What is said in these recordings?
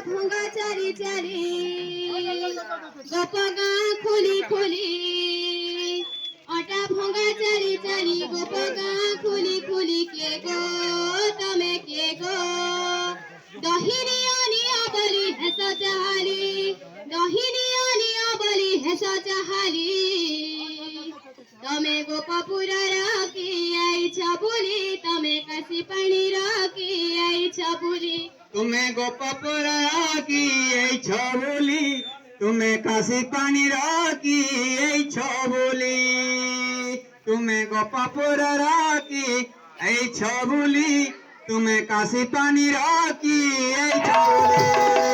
ভঙ্গা চারি চারি গোপগা খুলি খুলি অটা ভঙ্গা চারি চারি গোপগা খুলি খুলি কে গো তমে কে গো দহিনী অনিয়া বলি হেস চাহালি দহিনী অনিয়া বলি হেস চাহালি तमे गोपपुर की आईछ बुली तमे काशी पानी की आईछ बुली तुम्हें गोपपुर की बोली तुम्हें काशी पानी की बोली तुम्हें गोपपुर की बोली तुम्हें काशी पानी की बोली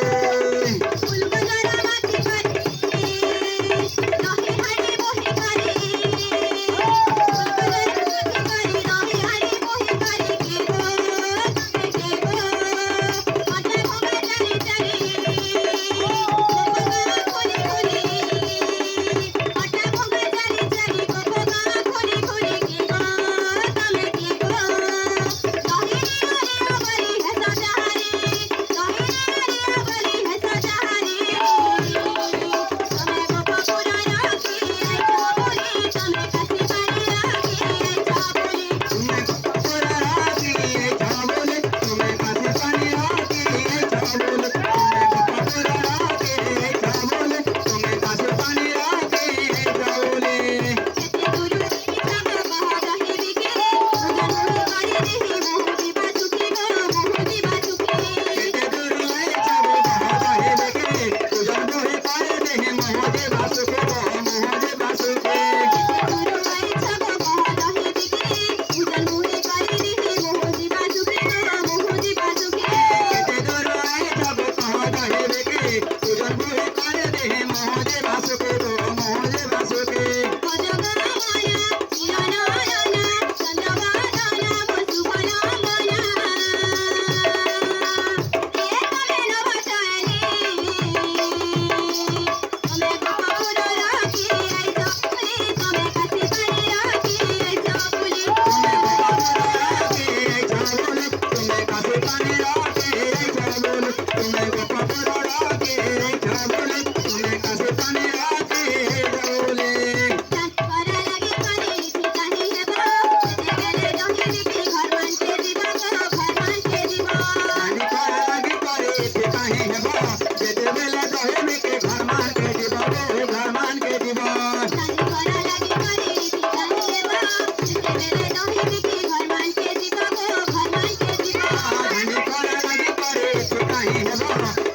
Hey,